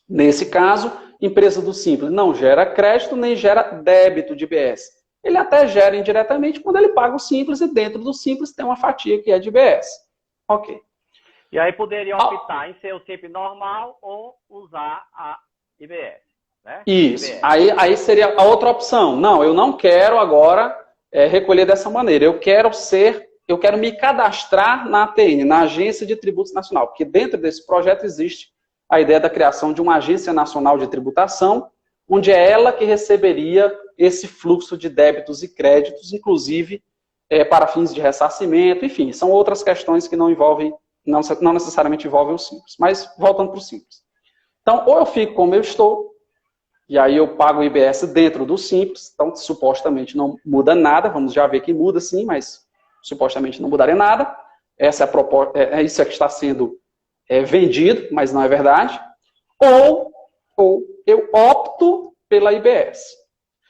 Nesse caso, empresa do Simples não gera crédito nem gera débito de IBS. Ele até gera indiretamente quando ele paga o Simples e dentro do Simples tem uma fatia que é de IBS. Ok. E aí poderiam optar em ser o simples normal ou usar a IBS, né? Isso. IBS. Aí seria a outra opção. Não, eu não quero agora recolher dessa maneira. Eu quero me cadastrar na ATN, na Agência de Tributos Nacional, porque dentro desse projeto existe a ideia da criação de uma Agência Nacional de Tributação, onde é ela que receberia esse fluxo de débitos e créditos, inclusive para fins de ressarcimento, enfim, são outras questões que não necessariamente envolvem o Simples. Mas, voltando para o Simples. Então, ou eu fico como eu estou, e aí eu pago o IBS dentro do Simples, então supostamente não muda nada, vamos já ver que muda sim, mas supostamente não mudaria nada. Essa é a proposta, isso é que está sendo vendido, mas não é verdade. Ou eu opto pela IBS.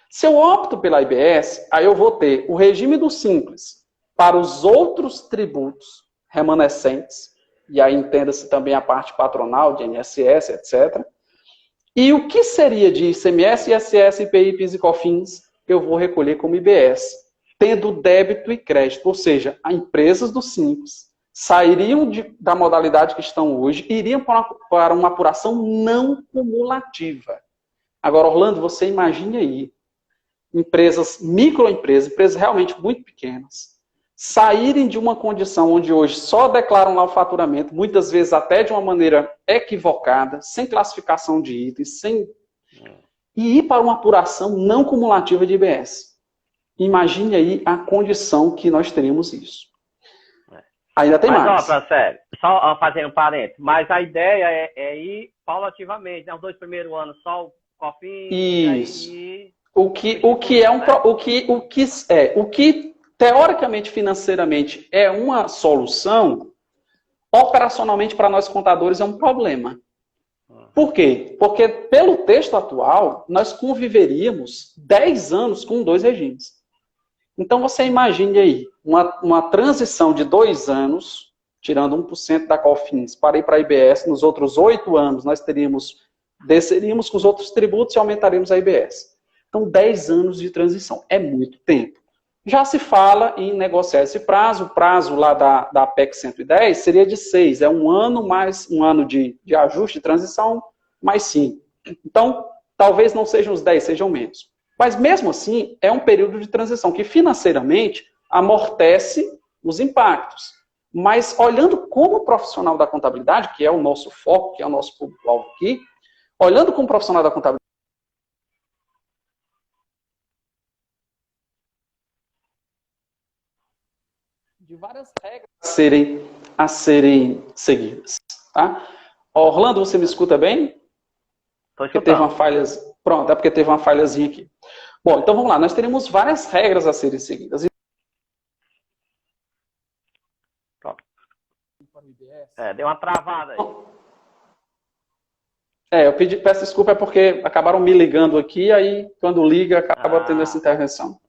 Se eu opto pela IBS, aí eu vou ter o regime do Simples para os outros tributos remanescentes, e aí entenda-se também a parte patronal, de INSS, etc. E o que seria de ICMS, ISS, IPI, PIS e COFINS, eu vou recolher como IBS, tendo débito e crédito, ou seja, as empresas do Simples sairiam da modalidade que estão hoje, iriam para uma apuração não cumulativa. Agora, Orlando, você imagine aí, microempresas, empresas realmente muito pequenas, saírem de uma condição onde hoje só declaram lá o faturamento, muitas vezes até de uma maneira equivocada, sem classificação de itens, e ir para uma apuração não cumulativa de IBS. Imagine aí a condição que nós teríamos isso. Ainda tem mais. Mas, sério, só fazer um parênteses, mas a ideia é ir paulativamente, né? Os 2 primeiros anos só o COFINS. Isso. Aí... O que teoricamente, financeiramente é uma solução, operacionalmente para nós contadores é um problema. Por quê? Porque pelo texto atual, nós conviveríamos 10 anos com 2 regimes. Então você imagine aí, uma transição de 2 anos, tirando 1% da COFINS, para ir para a IBS, nos outros 8 anos nós desceríamos com os outros tributos e aumentaríamos a IBS. Então 10 anos de transição, é muito tempo. Já se fala em negociar esse prazo, o prazo lá da PEC 110 seria de 6, é um ano mais um ano de ajuste, de transição, mais 5. Então, talvez não sejam os 10, sejam menos. Mas mesmo assim, é um período de transição que financeiramente amortece os impactos. Mas olhando como profissional da contabilidade, que é o nosso foco, que é o nosso público-alvo aqui, olhando como profissional da contabilidade, de várias regras a serem seguidas. Tá? Orlando, você me escuta bem? Porque teve uma falha. Pronto, é porque teve uma falhazinha aqui. Bom, então vamos lá. Nós teremos várias regras a serem seguidas. Deu uma travada aí. Eu peço desculpa, é porque acabaram me ligando aqui, aí quando liga, acaba tendo essa intervenção.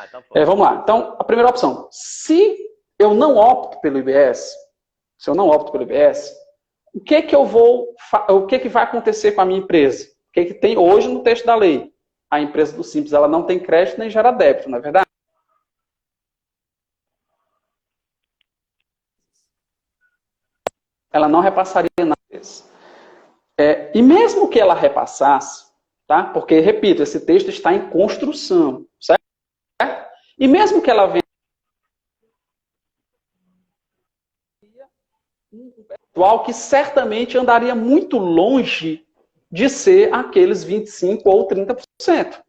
Então vamos lá. Então, a primeira opção. Se eu não opto pelo IBS, o que vai acontecer com a minha empresa? O que tem hoje no texto da lei? A empresa do Simples, ela não tem crédito nem gera débito, não é verdade? Ela não repassaria nada disso. E mesmo que ela repassasse, tá? Porque, repito, esse texto está em construção, certo? E mesmo que ela venha um percentual que certamente andaria muito longe de ser aqueles 25% ou 30%.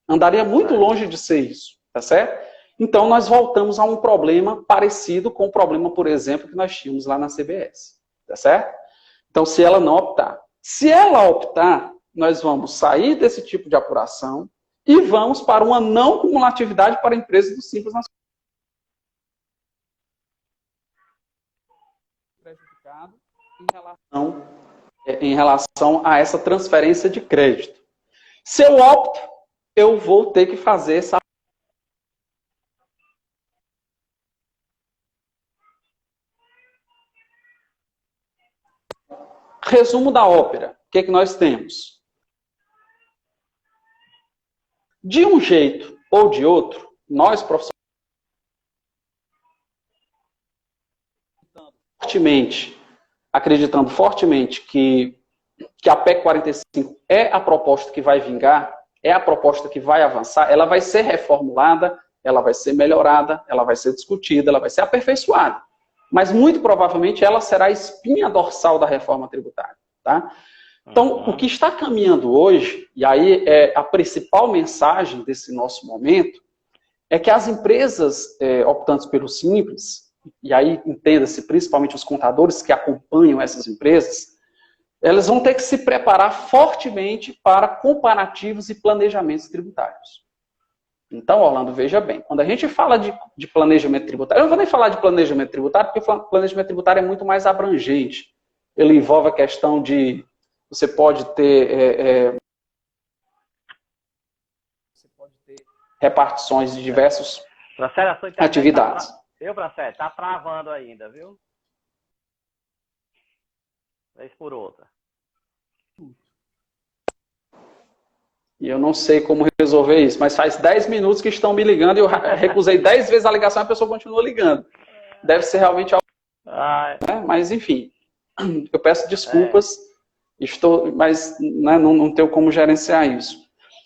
Andaria muito longe de ser isso, tá certo? Então, nós voltamos a um problema parecido com o problema, por exemplo, que nós tínhamos lá na CBS, tá certo? Então, se ela não optar. Se ela optar, nós vamos sair desse tipo de apuração e vamos para uma não cumulatividade para empresas do Simples Nacional. Prejudicado em relação a essa transferência de crédito. Se eu opto, eu vou ter que fazer essa resumo da ópera. O que nós temos? De um jeito ou de outro, nós profissionais acreditando fortemente que a PEC 45 é a proposta que vai vingar, é a proposta que vai avançar, ela vai ser reformulada, ela vai ser melhorada, ela vai ser discutida, ela vai ser aperfeiçoada. Mas, muito provavelmente, ela será a espinha dorsal da reforma tributária. Tá? Então, o que está caminhando hoje, e aí é a principal mensagem desse nosso momento, é que as empresas optantes pelo Simples, e aí entenda-se principalmente os contadores que acompanham essas empresas, elas vão ter que se preparar fortemente para comparativos e planejamentos tributários. Então, Orlando, veja bem, quando a gente fala de planejamento tributário, eu não vou nem falar de planejamento tributário, porque o planejamento tributário é muito mais abrangente. Ele envolve a questão de, você pode ter repartições de diversas atividades. Pracer, tá travando ainda, viu? Vez por outra. E eu não sei como resolver isso, mas faz 10 minutos que estão me ligando e eu recusei 10 vezes a ligação e a pessoa continua ligando. Deve ser realmente algo... Né? Mas, enfim, eu peço desculpas, Mas né, não tenho como gerenciar isso.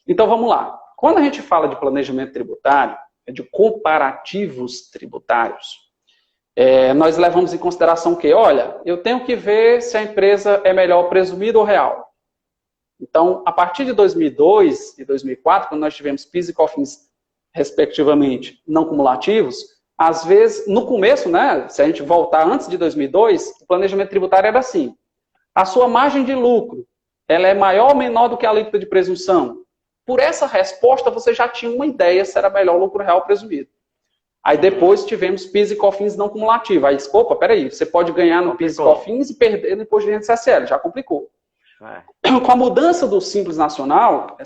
Então, vamos lá. Quando a gente fala de planejamento tributário, de comparativos tributários, nós levamos em consideração que, olha, eu tenho que ver se a empresa é melhor presumido ou real. Então, a partir de 2002 e 2004, quando nós tivemos PIS e COFINS, respectivamente, não cumulativos, às vezes, no começo, né, se a gente voltar antes de 2002, o planejamento tributário era assim: a sua margem de lucro, ela é maior ou menor do que a alíquota de presunção? Por essa resposta, você já tinha uma ideia se era melhor o lucro real presumido. Aí depois tivemos PIS e COFINS não cumulativo. Aí, opa, peraí, você pode ganhar no PIS e COFINS e perder no imposto de renda CSL, já complicou. Com a mudança do Simples Nacional,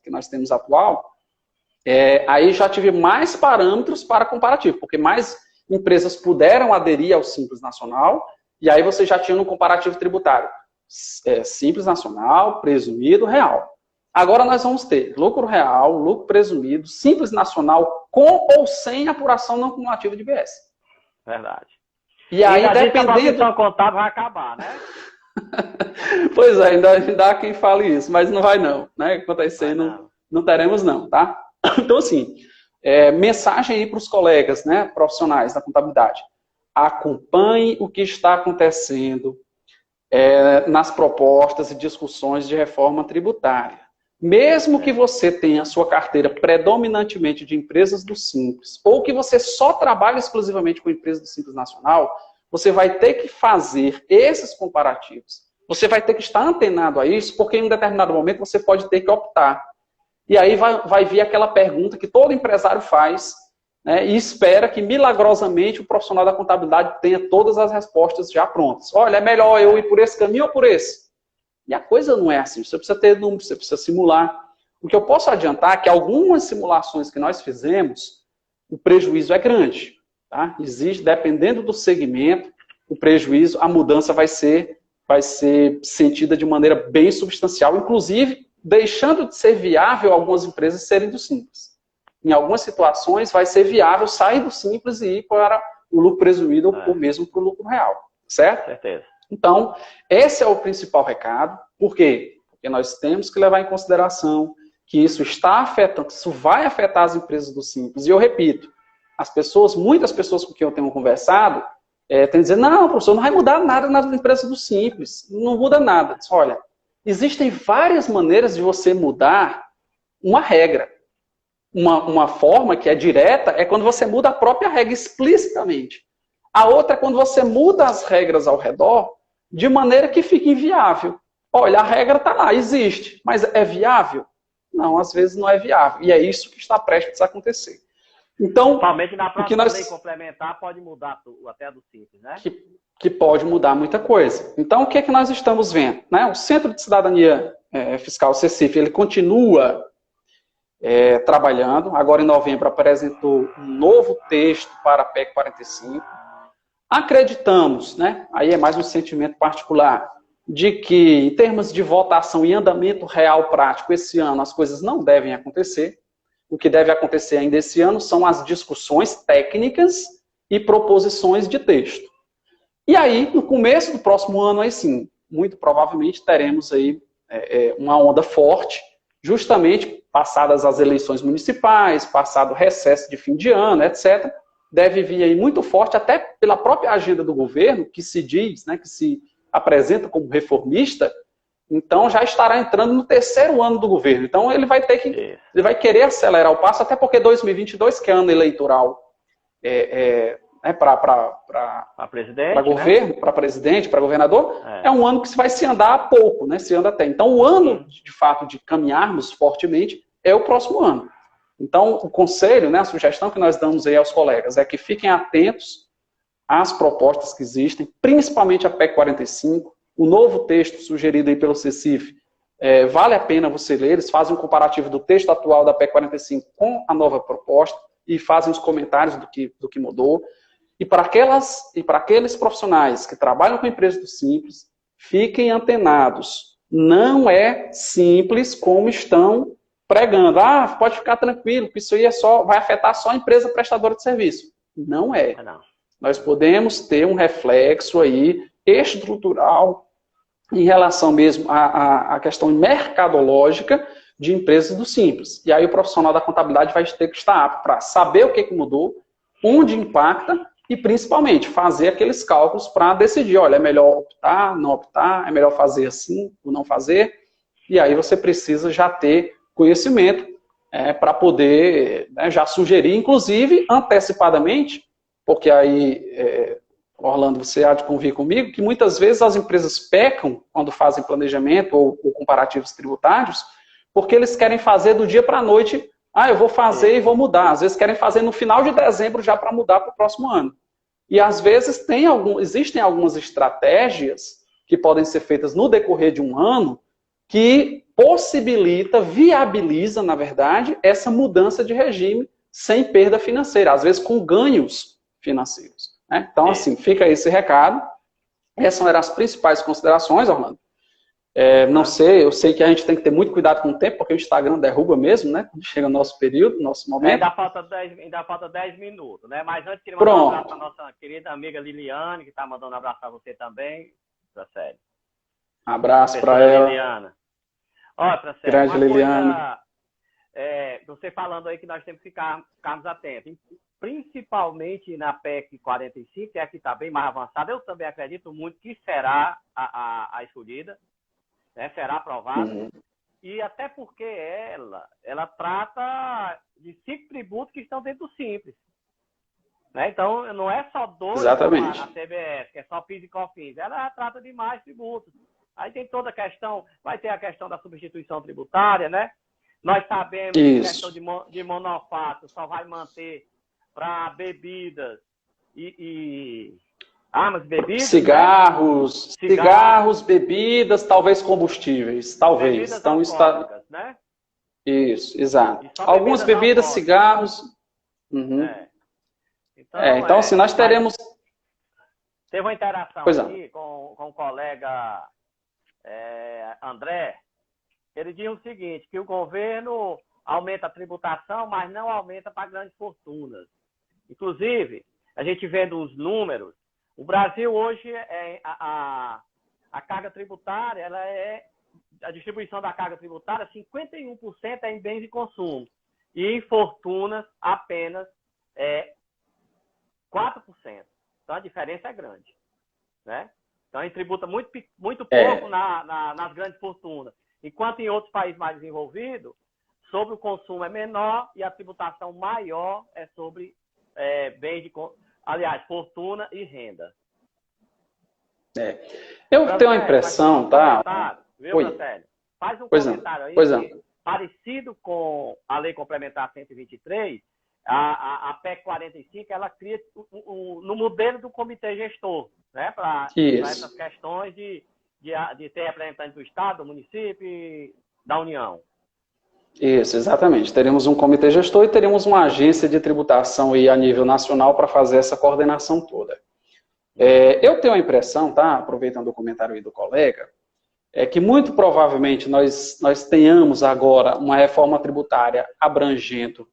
que nós temos atual, aí já tive mais parâmetros para comparativo, porque mais empresas puderam aderir ao Simples Nacional, e aí você já tinha no comparativo tributário Simples Nacional, presumido, real. Agora nós vamos ter lucro real, lucro presumido, Simples Nacional, com ou sem apuração não cumulativa de IBS. Verdade. E aí, dependendo... A profissão contábil vai acabar, né? Pois é, ainda há quem fale isso, mas não vai não, né? Quanto a isso aí, não teremos não, tá? Então, assim, mensagem aí para os colegas, né, profissionais da contabilidade. Acompanhe o que está acontecendo nas propostas e discussões de reforma tributária. Mesmo que você tenha a sua carteira predominantemente de empresas do Simples, ou que você só trabalhe exclusivamente com empresas do Simples Nacional, você vai ter que fazer esses comparativos. Você vai ter que estar antenado a isso, porque em um determinado momento você pode ter que optar. E aí vai vir aquela pergunta que todo empresário faz, né, e espera que milagrosamente o profissional da contabilidade tenha todas as respostas já prontas. Olha, é melhor eu ir por esse caminho ou por esse? E a coisa não é assim. Você precisa ter números, você precisa simular. O que eu posso adiantar é que algumas simulações que nós fizemos, o prejuízo é grande. Tá? Existe, dependendo do segmento, o prejuízo, a mudança vai ser sentida de maneira bem substancial, inclusive deixando de ser viável algumas empresas serem do Simples. Em algumas situações vai ser viável sair do Simples e ir para o lucro presumido ou mesmo para o lucro real. Certo? Certeza. Então, esse é o principal recado. Por quê? Porque nós temos que levar em consideração que isso está afetando, isso vai afetar as empresas do Simples. E eu repito, muitas pessoas com quem eu tenho conversado, têm dizer, não, professor, não vai mudar nada nas empresas do Simples. Não muda nada. Diz, olha, existem várias maneiras de você mudar uma regra. Uma forma que é direta é quando você muda a própria regra explicitamente. A outra é quando você muda as regras ao redor de maneira que fique inviável. Olha, a regra está lá, existe, mas é viável? Não, às vezes não é viável. E é isso que está prestes a acontecer. Então, principalmente na próxima lei complementar pode mudar até do Simples, né? Que pode mudar muita coisa. Então, o que é que nós estamos vendo? Né? O Centro de Cidadania Fiscal, CECIF, ele continua trabalhando. Agora, em novembro, apresentou um novo texto para a PEC 45. Acreditamos, né? Aí é mais um sentimento particular, de que, em termos de votação e andamento real prático, esse ano as coisas não devem acontecer. O que deve acontecer ainda esse ano são as discussões técnicas e proposições de texto. E aí, no começo do próximo ano, aí sim, muito provavelmente teremos aí uma onda forte, justamente passadas as eleições municipais, passado o recesso de fim de ano, etc., deve vir aí muito forte, até pela própria agenda do governo, que se diz, né, que se apresenta como reformista, então já estará entrando no terceiro ano do governo. Então ele vai vai querer acelerar o passo, até porque 2022, que é ano eleitoral para governo, para presidente, para governador, é um ano que vai se andar pouco, né, se anda até. Então o ano, de fato, de caminharmos fortemente é o próximo ano. Então, o conselho, né, a sugestão que nós damos aí aos colegas é que fiquem atentos às propostas que existem, principalmente a PEC 45, o novo texto sugerido aí pelo CECIF, vale a pena você ler, eles fazem um comparativo do texto atual da PEC 45 com a nova proposta e fazem os comentários do que mudou. E para aqueles profissionais que trabalham com empresas do Simples, fiquem antenados. Não é simples como estão pregando. Pode ficar tranquilo, que isso aí vai afetar só a empresa prestadora de serviço. Não é. Não. Nós podemos ter um reflexo aí estrutural em relação mesmo à questão mercadológica de empresas do Simples. E aí o profissional da contabilidade vai ter que estar apto para saber o que mudou, onde impacta e, principalmente, fazer aqueles cálculos para decidir, olha, é melhor optar, não optar, é melhor fazer assim ou não fazer. E aí você precisa já ter conhecimento para poder, né, já sugerir, inclusive, antecipadamente, porque aí, Orlando, você há de convir comigo, que muitas vezes as empresas pecam quando fazem planejamento ou comparativos tributários, porque eles querem fazer do dia para a noite, eu vou fazer e vou mudar. Às vezes querem fazer no final de dezembro já para mudar para o próximo ano. E às vezes existem algumas estratégias que podem ser feitas no decorrer de um ano que possibilita, viabiliza, na verdade, essa mudança de regime sem perda financeira, às vezes com ganhos financeiros. Né? Então, assim, fica esse recado. Essas eram as principais considerações, Orlando. Não sei, eu sei que a gente tem que ter muito cuidado com o tempo, porque o Instagram derruba mesmo, né? Quando chega o nosso período, nosso momento. Ainda falta 10 minutos, né? Mas antes, queria mandar um abraço para a nossa querida amiga Liliane, que está mandando um abraço para você também, para sério. Abraço para ela. Liliana. Ó, para sério, grande Liliane. Você falando aí que nós temos que ficarmos atentos, principalmente na PEC 45, que é a que está bem mais avançada. Eu também acredito muito que será a escolhida. Né, será aprovada, e até porque ela trata de 5 tributos que estão dentro do Simples. Né? Então, não é só 2 na CBS, que é só PIS e COFINS, ela trata de mais tributos. Aí tem toda a questão, vai ter a questão da substituição tributária, né? Nós sabemos que a questão de monofato só vai manter para bebidas armas, bebidas... Cigarros, bebidas, talvez combustíveis, talvez. Bebidas então alcoólicas, né? Isso, exato. Algumas bebidas, cigarros... Então, assim, nós teremos... Teve uma interação aqui com o colega André. Ele diz o seguinte, que o governo aumenta a tributação, mas não aumenta para grandes fortunas. Inclusive, a gente vendo os números, o Brasil hoje, a carga tributária, a distribuição da carga tributária, 51% é em bens de consumo. E em fortunas, apenas 4%. Então, a diferença é grande. Né? Então, a gente tributa muito pouco nas grandes fortunas. Enquanto em outros países mais desenvolvidos, sobre o consumo é menor e a tributação maior é sobre bens de consumo. Aliás, fortuna e renda. Eu tenho a impressão, tá? Viu, Marcelo? Faz um comentário aí, parecido com a Lei Complementar 123, a PEC 45, ela cria no modelo do comitê gestor, né? Para essas questões de ter representante do Estado, do município e da União. Isso, exatamente. Teremos um comitê gestor e teremos uma agência de tributação aí a nível nacional para fazer essa coordenação toda. Eu tenho a impressão, tá, aproveitando o comentário aí do colega, que muito provavelmente nós tenhamos agora uma reforma tributária abrangendo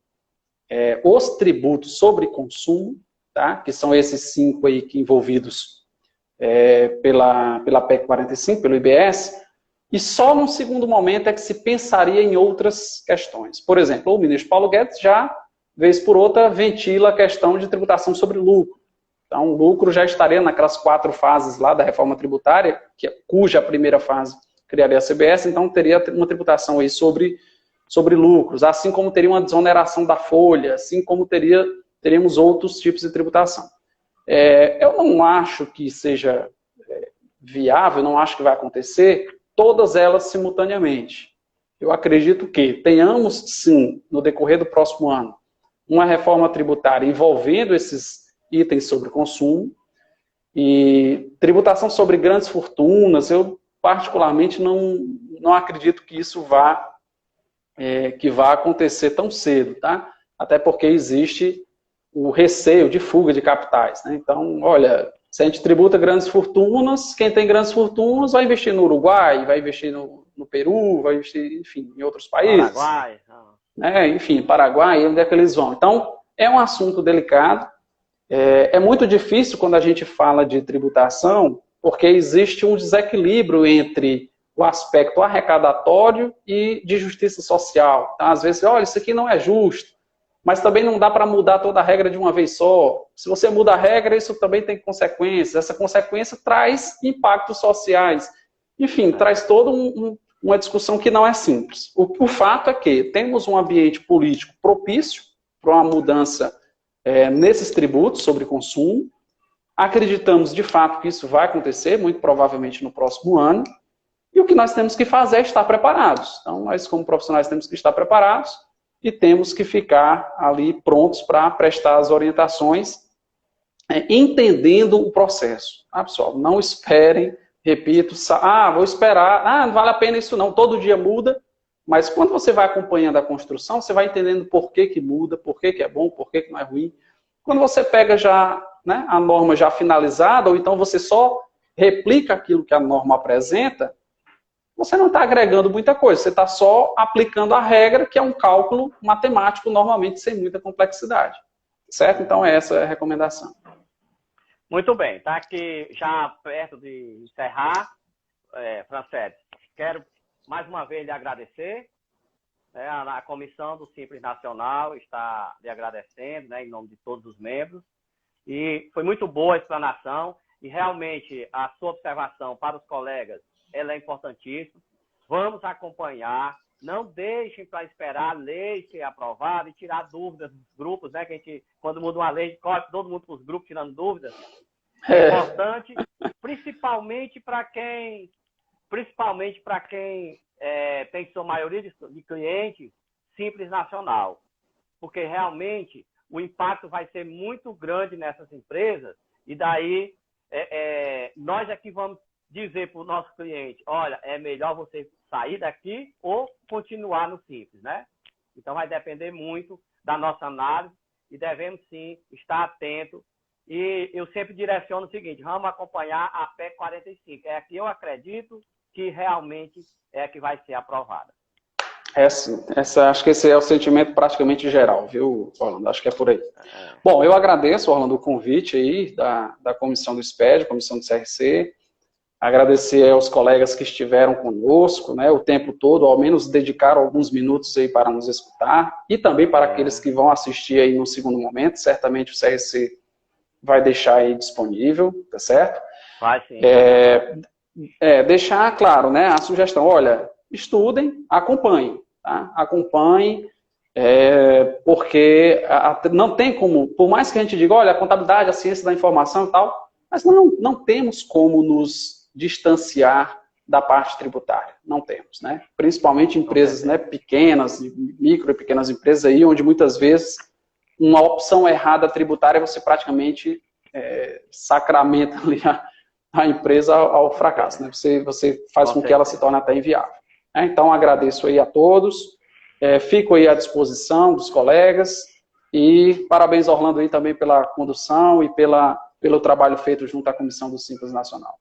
os tributos sobre consumo, tá, que são esses 5 aí que envolvidos pela PEC 45, pelo IBS, e só num segundo momento é que se pensaria em outras questões. Por exemplo, o ministro Paulo Guedes já, vez por outra, ventila a questão de tributação sobre lucro. Então, o lucro já estaria naquelas 4 fases lá da reforma tributária, cuja primeira fase criaria a CBS, então teria uma tributação aí sobre lucros, assim como teria uma desoneração da folha, assim como teríamos outros tipos de tributação. Eu não acho que seja viável, não acho que vai acontecer todas elas simultaneamente. Eu acredito que tenhamos, sim, no decorrer do próximo ano, uma reforma tributária envolvendo esses itens sobre consumo e tributação sobre grandes fortunas. Eu, particularmente, não acredito que isso vá acontecer tão cedo, tá? Até porque existe o receio de fuga de capitais, né? Então, olha, se a gente tributa grandes fortunas, quem tem grandes fortunas vai investir no Uruguai, vai investir no Peru, vai investir, enfim, em outros países. Paraguai. Enfim, Paraguai, onde é que eles vão? Então, é um assunto delicado. É muito difícil quando a gente fala de tributação, porque existe um desequilíbrio entre o aspecto arrecadatório e de justiça social. Então, às vezes, olha, isso aqui não é justo, mas também não dá para mudar toda a regra de uma vez só. Se você muda a regra, isso também tem consequências. Essa consequência traz impactos sociais. Enfim, traz toda uma discussão que não é simples. O fato é que temos um ambiente político propício para uma mudança nesses tributos sobre consumo. Acreditamos, de fato, que isso vai acontecer, muito provavelmente no próximo ano. E o que nós temos que fazer é estar preparados. Então, nós, como profissionais, temos que estar preparados e temos que ficar ali prontos para prestar as orientações, entendendo o processo. Pessoal, não esperem, repito, vou esperar, não vale a pena isso não, todo dia muda, mas quando você vai acompanhando a construção, você vai entendendo por que que muda, por que que é bom, por que que não é ruim. Quando você pega já, né, a norma já finalizada, ou então você só replica aquilo que a norma apresenta, você não está agregando muita coisa, você está só aplicando a regra, que é um cálculo matemático, normalmente sem muita complexidade. Certo? Então, essa é a recomendação. Muito bem, está aqui já perto de encerrar. Francete, quero mais uma vez lhe agradecer. A comissão do Simples Nacional está lhe agradecendo, né, em nome de todos os membros. E foi muito boa a explanação e realmente a sua observação para os colegas ela é importantíssima. Vamos acompanhar. Não deixem para esperar a lei ser aprovada e tirar dúvidas dos grupos, né? Que a gente, quando muda uma lei, corta todo mundo para os grupos tirando dúvidas. É importante, principalmente para quem tem sua maioria de clientes Simples Nacional. Porque realmente o impacto vai ser muito grande nessas empresas e daí nós aqui vamos dizer para o nosso cliente, olha, é melhor você sair daqui ou continuar no Simples, né? Então vai depender muito da nossa análise e devemos sim estar atento. E eu sempre direciono o seguinte, vamos acompanhar a PEC 45. É a que eu acredito que realmente é a que vai ser aprovada. Acho que esse é o sentimento praticamente geral, viu, Orlando? Acho que é por aí. Bom, eu agradeço, Orlando, o convite aí da comissão do SPED, comissão do CRC. Agradecer aos colegas que estiveram conosco, né, o tempo todo, ao menos dedicaram alguns minutos aí para nos escutar, e também para aqueles que vão assistir aí no segundo momento, certamente o CRC vai deixar aí disponível, tá certo? Vai sim. Deixar claro, né, a sugestão, olha, estudem, acompanhem, tá? Acompanhem, porque não tem como, por mais que a gente diga, olha, a contabilidade, a ciência da informação e tal, mas não temos como nos distanciar da parte tributária. Não temos, né? Principalmente empresas, né, pequenas, micro e pequenas empresas aí, onde muitas vezes uma opção errada tributária você praticamente sacramenta ali a empresa ao fracasso, né? Você faz com que ela se torne até inviável. Então, agradeço aí a todos, fico aí à disposição dos colegas e parabéns, Orlando, aí também pela condução e pelo trabalho feito junto à Comissão do Simples Nacional.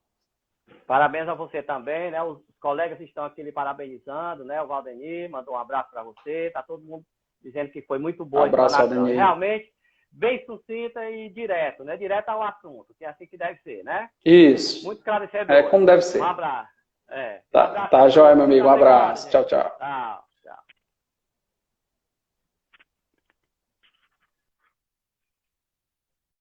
Parabéns a você também, né? Os colegas estão aqui lhe parabenizando, né? O Valdenir mandou um abraço para você, tá todo mundo dizendo que foi muito boa a explanação. Realmente, bem sucinta e direto, né? Direto ao assunto, que é assim que deve ser, né? Isso. Muito esclarecedor. Como deve ser. Um abraço. Tá joia, meu amigo. Um abraço. Tchau, tchau. Tchau.